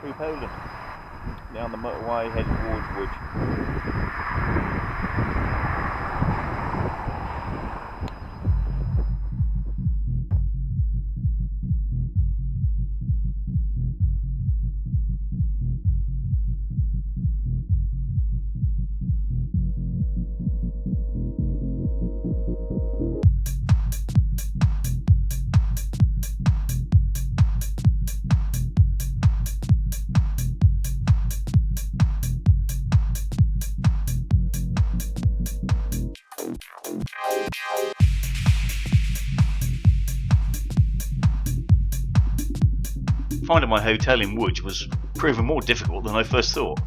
through Poland, down the motorway heading towards Łódź. Finding my hotel in Łódź was proving more difficult than I first thought.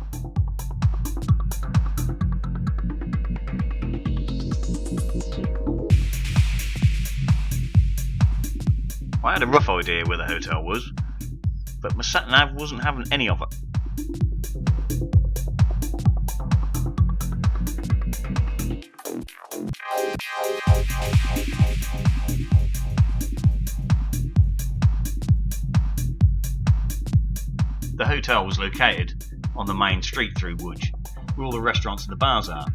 I had a rough idea where the hotel was, but my sat-nav wasn't having any of it. The hotel was located on the main street through Łódź, where all the restaurants and the bars are.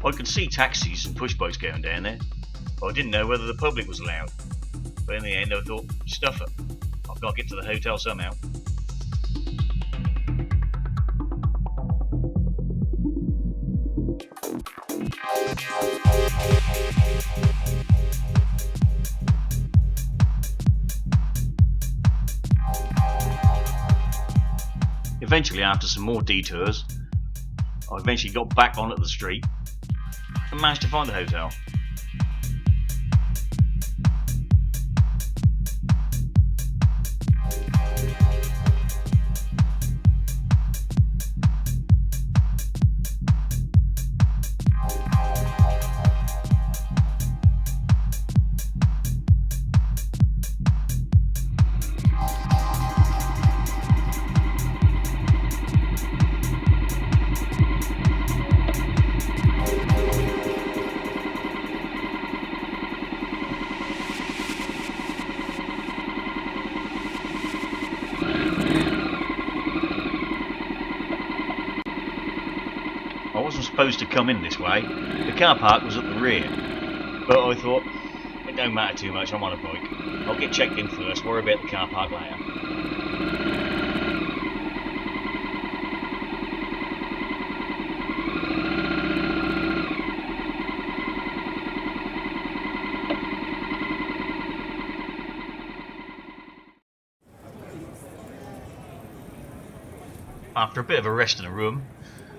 I could see taxis and push bikes going down there, but I didn't know whether the public was allowed. But in the end I thought, stuff it, I've got to get to the hotel somehow. Eventually, after some more detours, I eventually got back onto the street and managed to find the hotel. I wasn't supposed to come in this way. The car park was at the rear, but I thought, it don't matter too much, I'm on a bike. I'll get checked in first, worry about the car park later. After a bit of a rest in a room,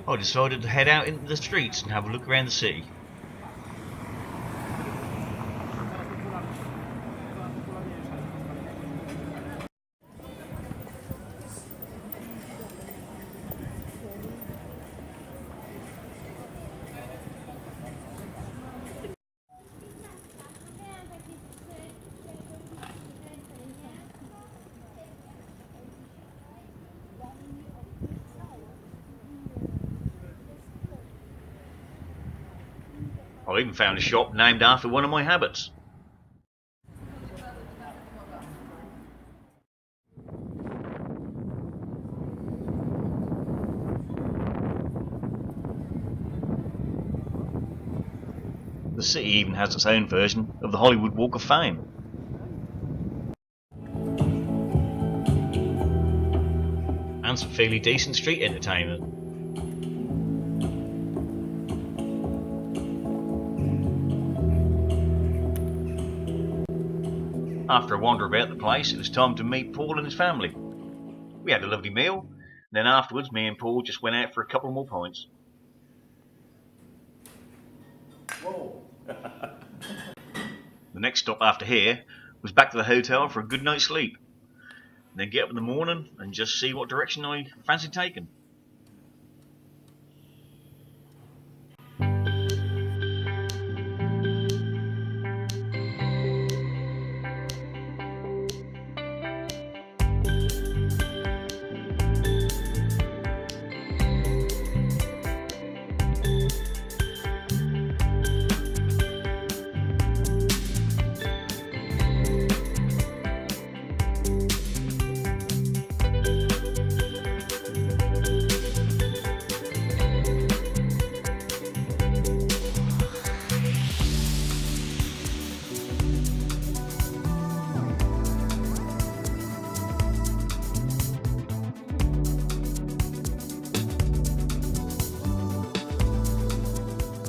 I decided to head out into the streets and have a look around the city. I even found a shop named after one of my habits. The city even has its own version of the Hollywood Walk of Fame. And some fairly decent street entertainment. After a wander about the place, it was time to meet Paul and his family. We had a lovely meal, and then afterwards me and Paul just went out for a couple more pints. Whoa. The next stop after here was back to the hotel for a good night's sleep, and then get up in the morning and just see what direction I fancied taking.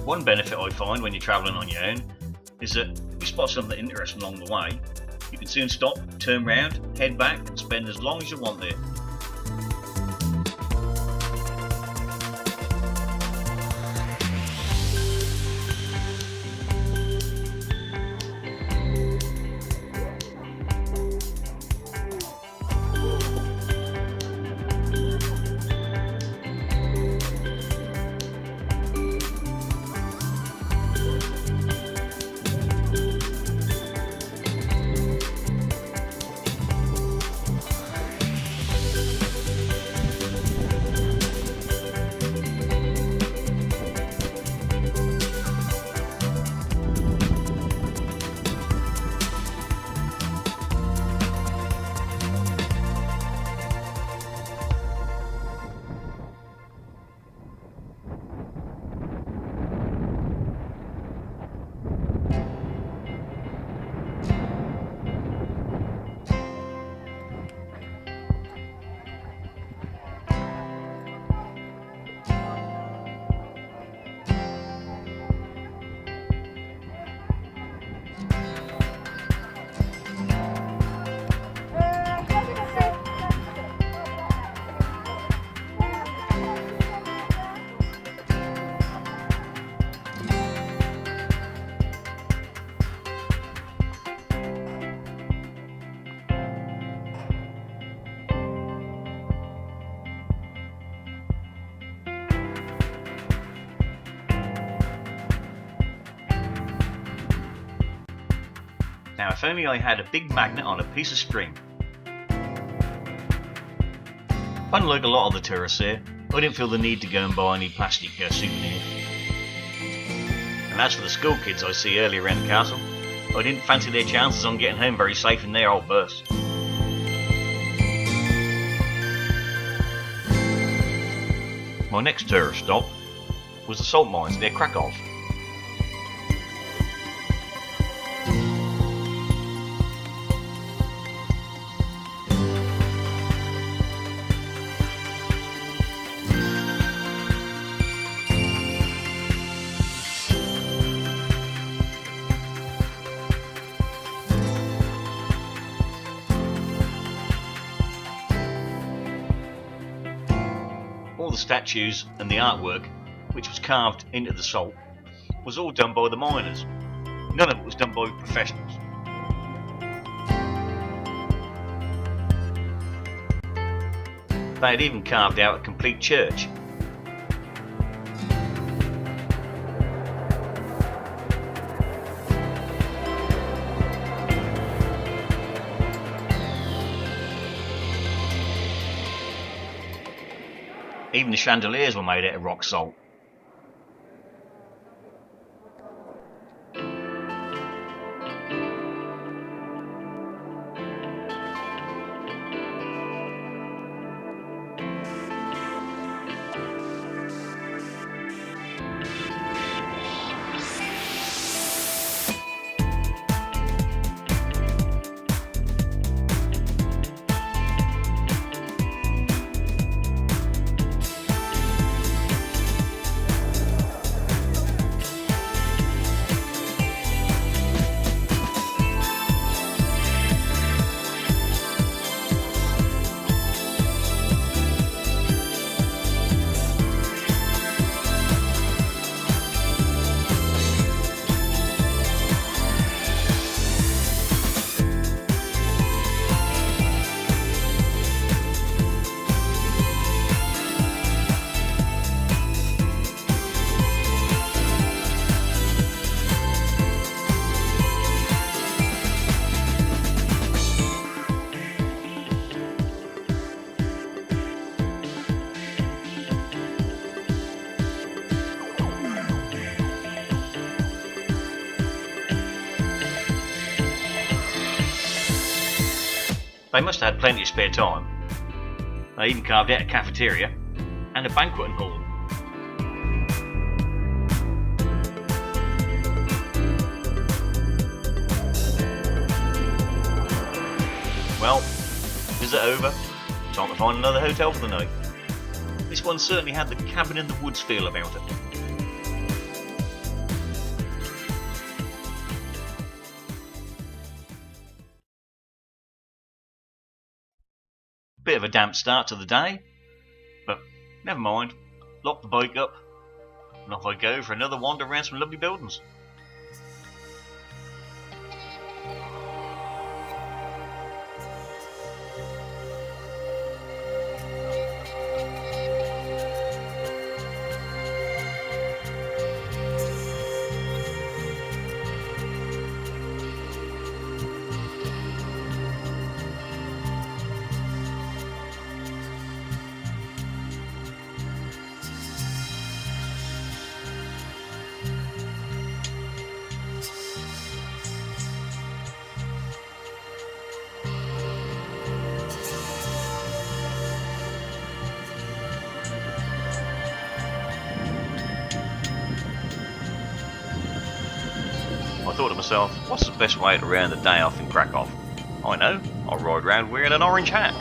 One benefit I find when you're travelling on your own is that if you spot something interesting along the way, you can soon stop, turn round, head back and spend as long as you want there. Now if only I had a big magnet on a piece of string. Unlike a lot of the tourists here, I didn't feel the need to go and buy any plastic souvenir. And as for the school kids I see earlier around the castle, I didn't fancy their chances on getting home very safe in their old bus. My next tourist stop was the salt mines near Krakow. All the statues and the artwork, which was carved into the salt, was all done by the miners. None of it was done by professionals. They had even carved out a complete church. Even the chandeliers were made out of rock salt. They must have had plenty of spare time. They even carved out a cafeteria and a banqueting hall. Well, visit over. Time to find another hotel for the night. This one certainly had the cabin in the woods feel about it. bit of a damp start to the day, but never mind. Lock the bike up, and off I go for another wander around some lovely buildings. I thought to myself, what's the best way to round the day off in Krakow? I know, I'll ride round wearing an orange hat.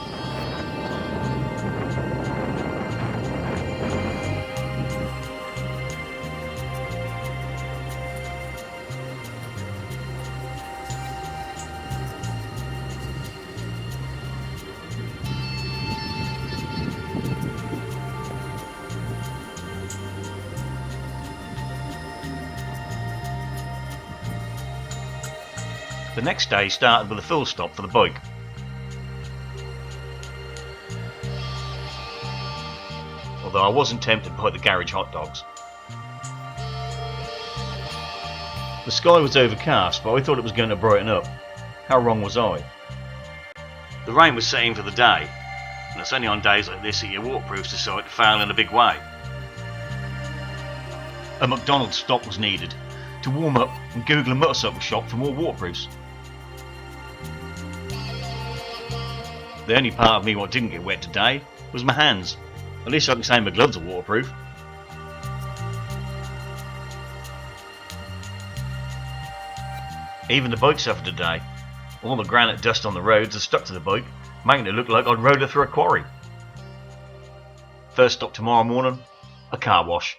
The next day started with a full stop for the bike. Although I wasn't tempted by the garage hot dogs. The sky was overcast, but I thought it was going to brighten up. How wrong was I? The rain was setting for the day, and it's only on days like this that your waterproofs decide to fail in a big way. A McDonald's stop was needed to warm up and Google a motorcycle shop for more waterproofs. The only part of me what didn't get wet today was my hands. At least I can say my gloves are waterproof. Even the bike suffered today. All the granite dust on the roads has stuck to the bike, making it look like I'd rode her through a quarry. First stop tomorrow morning, a car wash.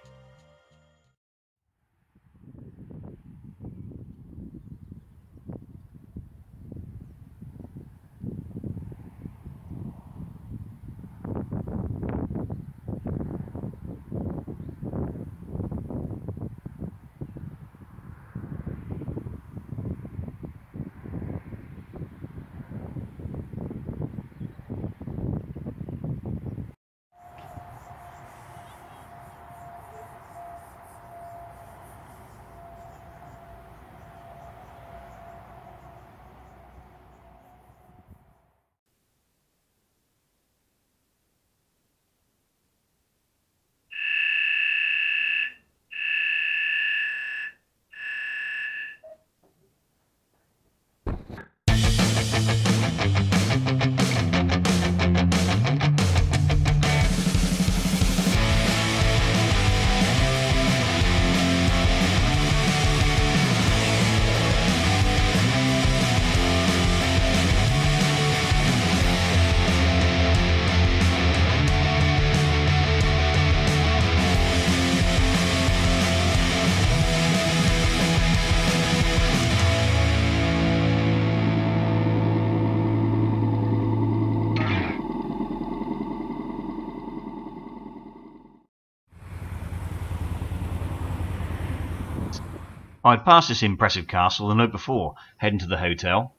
I had passed this impressive castle the night before, heading to the hotel,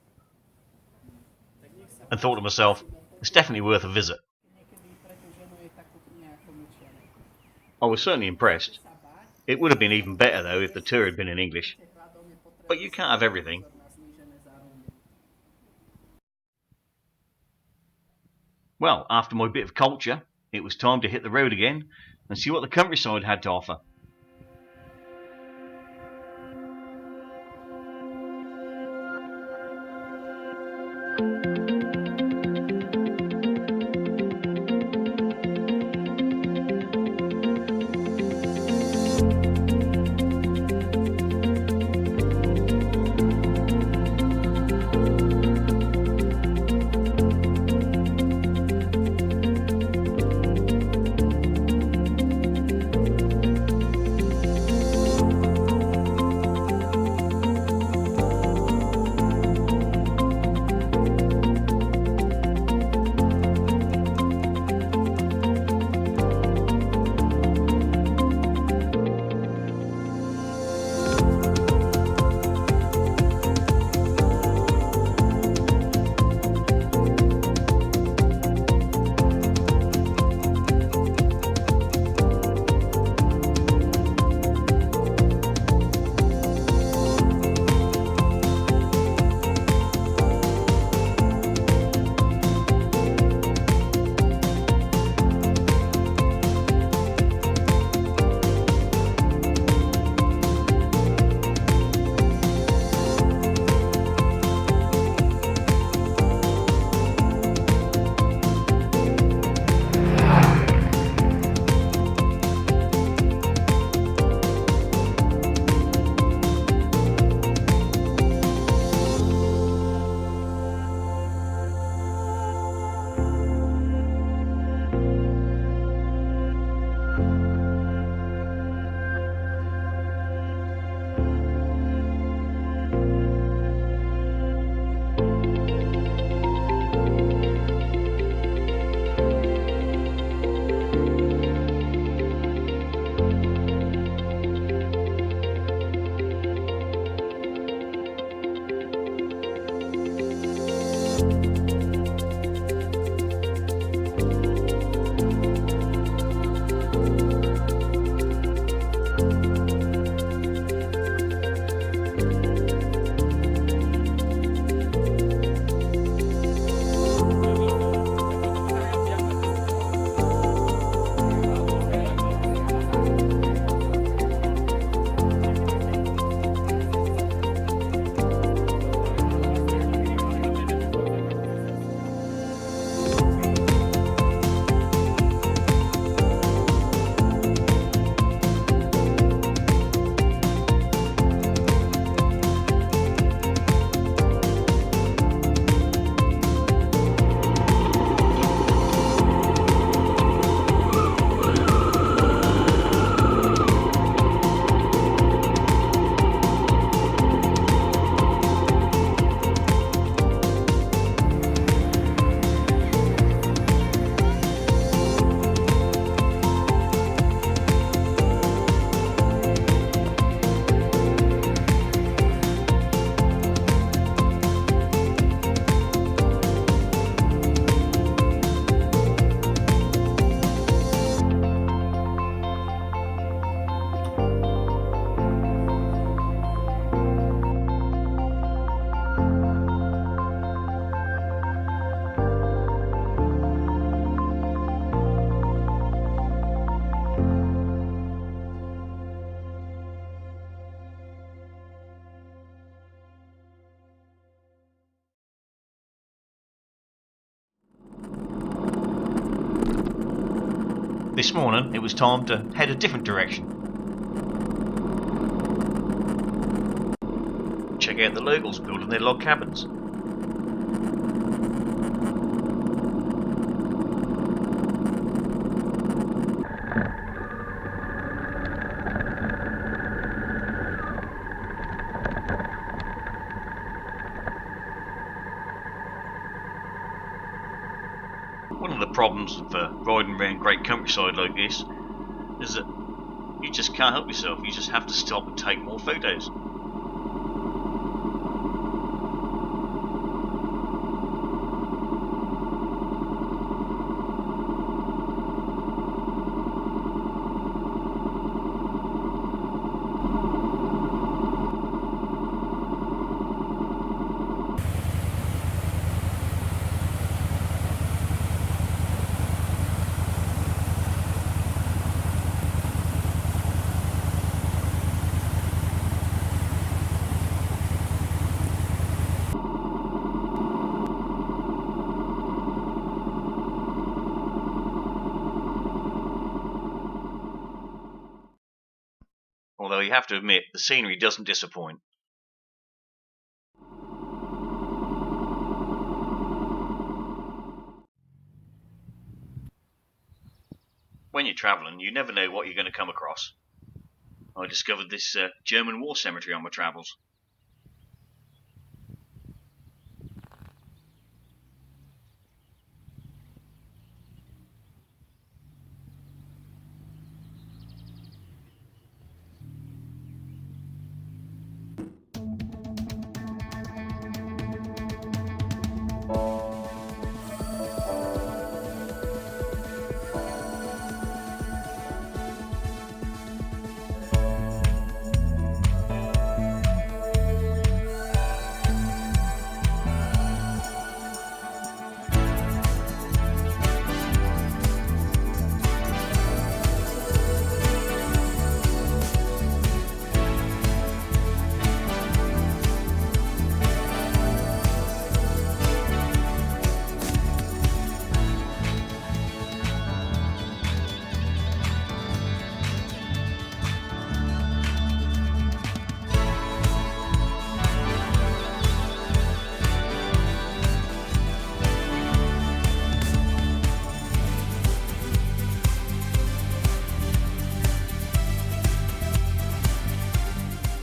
and thought to myself, it's definitely worth a visit. I was certainly impressed. It would have been even better though if the tour had been in English, but you can't have everything. Well, after my bit of culture, it was time to hit the road again and see what the countryside had to offer. This morning it was time to head a different direction. Check out the locals building their log cabins. One of the problems of riding around great countryside like this is that you just can't help yourself. You just have to stop and take more photos. Although you have to admit, the scenery doesn't disappoint. When you're travelling, you never know what you're going to come across. I discovered this German war cemetery on my travels.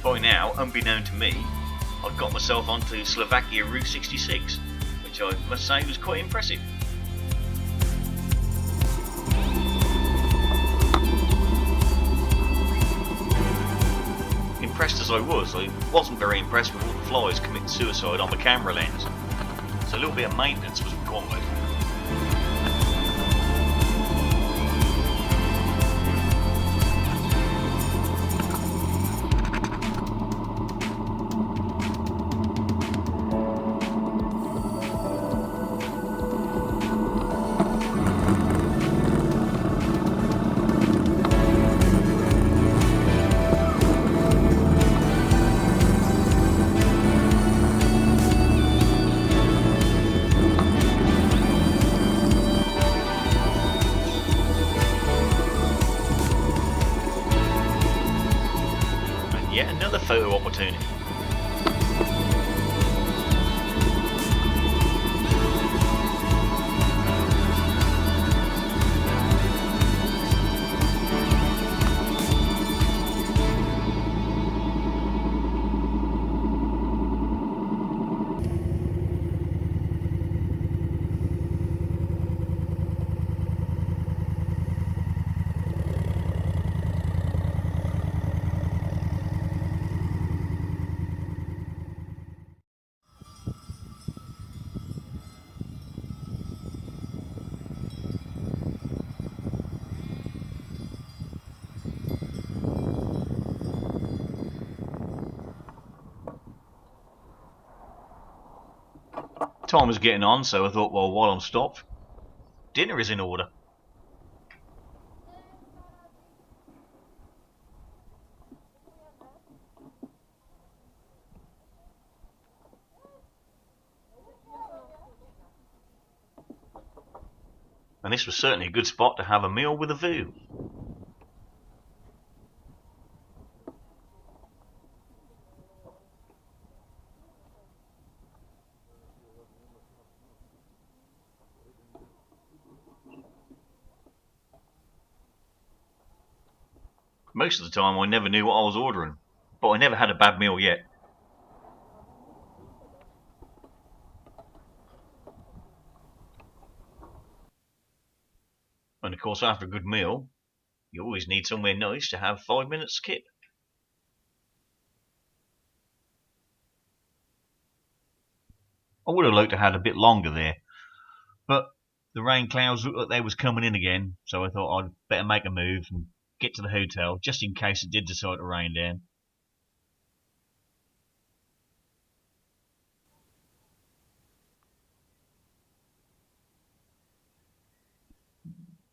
By now, unbeknown to me, I'd got myself onto Slovakia Route 66, which I must say was quite impressive. Impressed as I wasn't very impressed with all the flies committing suicide on the camera lens, so a little bit of maintenance was required. Yet another photo opportunity. Time was getting on, so I thought, well, while I'm stopped, dinner is in order. and this was certainly a good spot to have a meal with a view. Most of the time I never knew what I was ordering, but I never had a bad meal yet. And of course, after a good meal, you always need somewhere nice to have 5 minutes skip. I would have liked to have had a bit longer there, but the rain clouds looked like they was coming in again, so I thought I'd better make a move and get to the hotel just in case it did decide to rain down.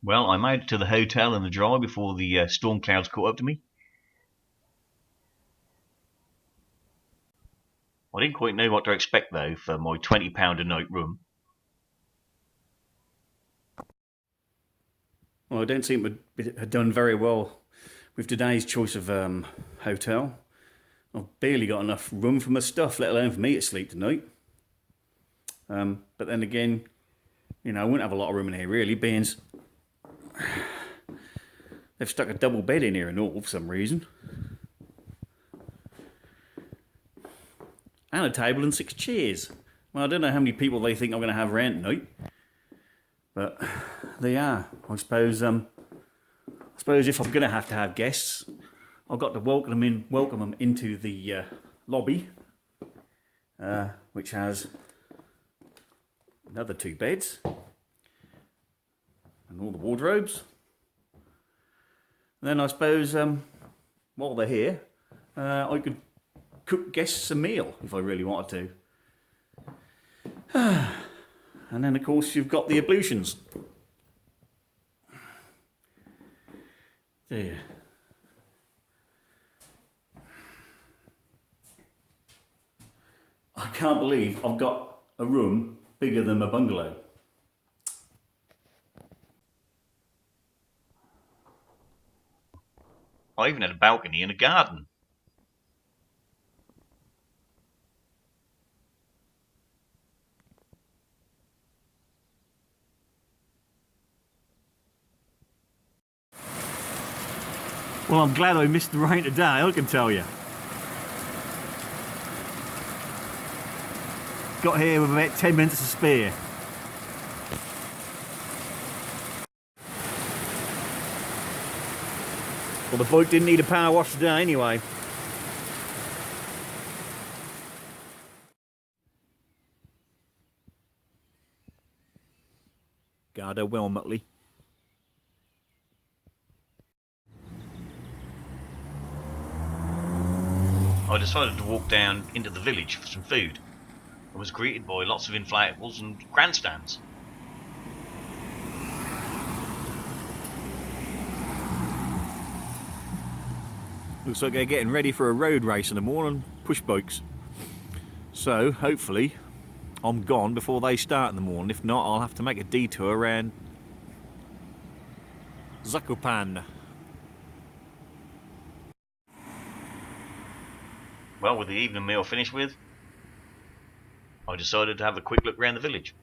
Well, I made it to the hotel in the dry before the storm clouds caught up to me. I didn't quite know what to expect though for my £20 a night room. Well, I don't seem to have done very well with today's choice of hotel. I've barely got enough room for my stuff, let alone for me to sleep tonight. But then again, you know, I wouldn't have a lot of room in here really, being they've stuck a double bed in here and all for some reason. And a table and 6 chairs. Well, I don't know how many people they think I'm going to have around tonight, but they are. I suppose if I'm going to have guests, I've got to welcome them into the lobby, which has another 2 beds and all the wardrobes. And then I suppose while they're here, I could cook guests a meal if I really wanted to. And then of course you've got the ablutions. There. I can't believe I've got a room bigger than my bungalow. I even had a balcony and a garden. Well, I'm glad I missed the rain today, I can tell you. Got here with about 10 minutes to spare. Well, the bike didn't need a power wash today anyway. Gardo well, Muttley. I decided to walk down into the village for some food and was greeted by lots of inflatables and grandstands. Looks like they're getting ready for a road race in the morning, push bikes. So, hopefully, I'm gone before they start in the morning. If not, I'll have to make a detour around Zakopane. Well, with the evening meal finished with, I decided to have a quick look around the village.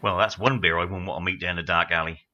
Well, that's one beer I wouldn't want to meet down the dark alley.